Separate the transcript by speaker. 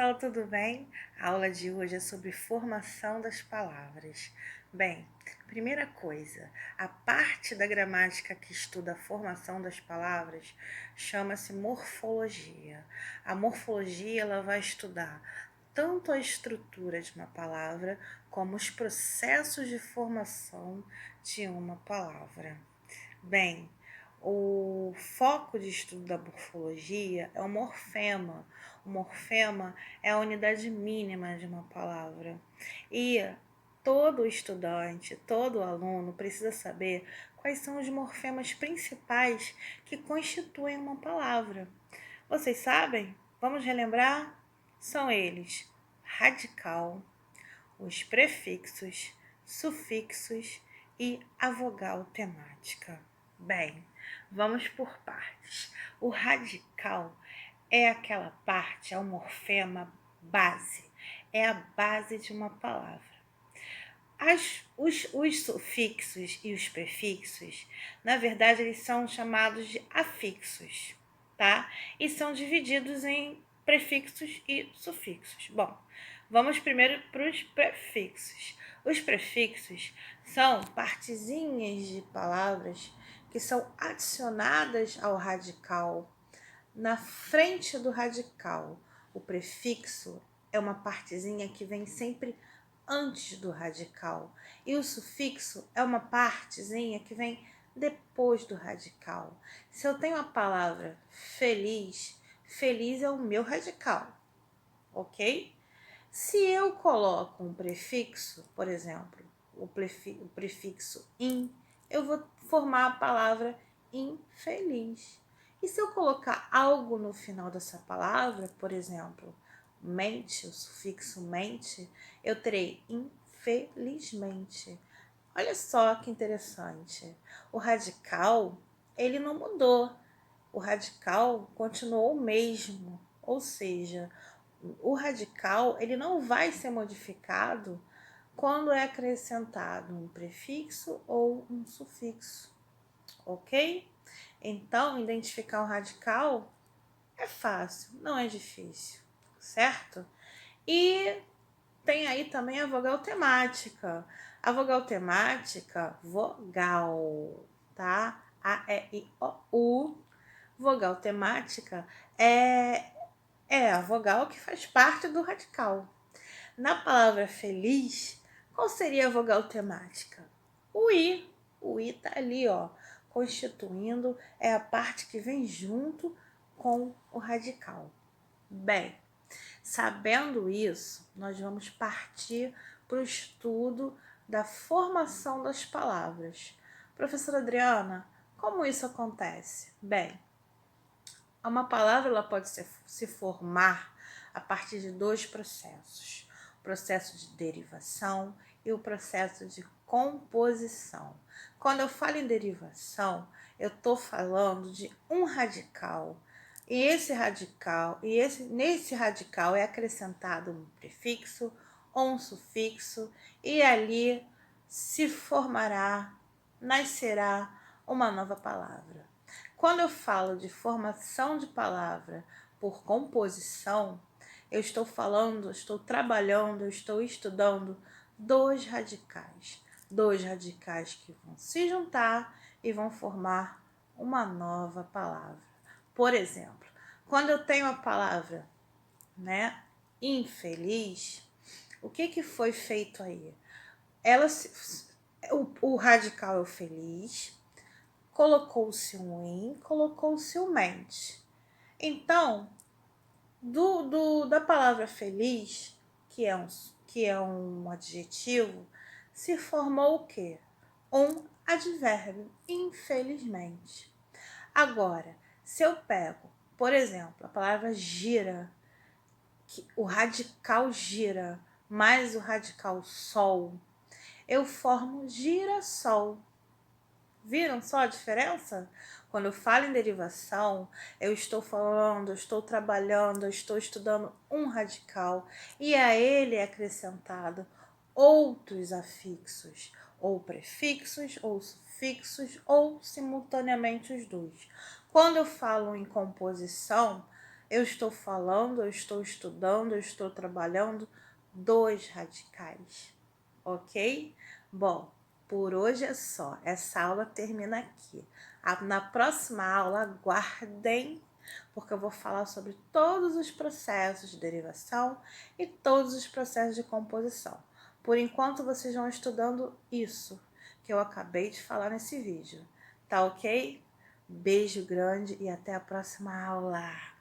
Speaker 1: pessoal, tudo bem? A aula de hoje é sobre formação das palavras. Bem, primeira coisa, a parte da gramática que estuda a formação das palavras chama-se morfologia. A morfologia ela vai estudar tanto a estrutura de uma palavra como os processos de formação de uma palavra. Bem, o foco de estudo da morfologia é o morfema. O morfema é a unidade mínima de uma palavra. E todo estudante, todo aluno precisa saber quais são os morfemas principais que constituem uma palavra. Vocês sabem? Vamos relembrar? São eles: radical, os prefixos, sufixos e a vogal temática. Bem, vamos por partes. O radical é aquela parte, é o morfema base, é a base de uma palavra. Os sufixos e os prefixos, na verdade, eles são chamados de afixos, tá? E são divididos em prefixos e sufixos. Bom, vamos primeiro para os prefixos. Os prefixos são partezinhas de palavras que são adicionadas ao radical na frente do radical. O prefixo é uma partezinha que vem sempre antes do radical. E o sufixo é uma partezinha que vem depois do radical. Se eu tenho a palavra feliz, feliz é o meu radical, ok? Se eu coloco um prefixo, por exemplo, o prefixo in, eu vou formar a palavra infeliz. E se eu colocar algo no final dessa palavra, por exemplo, mente, o sufixo mente, eu terei infelizmente. Olha só que interessante. O radical, ele não mudou. O radical continuou o mesmo. Ou seja, o radical, ele não vai ser modificado quando é acrescentado um prefixo ou um sufixo, ok? Então, identificar um radical é fácil, não é difícil, certo? E tem aí também a vogal temática. A vogal temática, vogal, tá? A, E, I, O, U. Vogal temática é a vogal que faz parte do radical. Na palavra feliz, qual seria a vogal temática? O I. O I tá ali, ó, constituindo, é a parte que vem junto com o radical. Bem, sabendo isso, nós vamos partir para o estudo da formação das palavras. Professora Adriana, como isso acontece? Bem, uma palavra ela pode se formar a partir de dois processos: o processo de derivação e o processo de composição. Quando eu falo em derivação, eu estou falando de um radical. E nesse radical é acrescentado um prefixo ou um sufixo, e ali se formará, nascerá uma nova palavra. Quando eu falo de formação de palavra por composição, eu estou falando, estou trabalhando, eu estou estudando dois radicais que vão se juntar e vão formar uma nova palavra. Por exemplo, quando eu tenho a palavra, né, infeliz, o que foi feito aí? O radical é o feliz, colocou-se um in, colocou-se um mente. Então, da palavra feliz, que é um adjetivo, se formou o quê? Um advérbio, infelizmente. Agora, se eu pego, por exemplo, a palavra gira, que o radical gira, mais o radical sol, eu formo girassol. Viram só a diferença? Quando eu falo em derivação, eu estou falando, eu estou trabalhando, eu estou estudando um radical e a ele é acrescentado outros afixos, ou prefixos, ou sufixos, ou simultaneamente os dois. Quando eu falo em composição, Eu estou falando, eu estou estudando, eu estou trabalhando dos radicais, ok? Bom, por hoje é só. Essa aula termina aqui. Na próxima aula, aguardem, porque eu vou falar sobre todos os processos de derivação e todos os processos de composição. Por enquanto, vocês vão estudando isso que eu acabei de falar nesse vídeo. Tá ok? Beijo grande e até a próxima aula.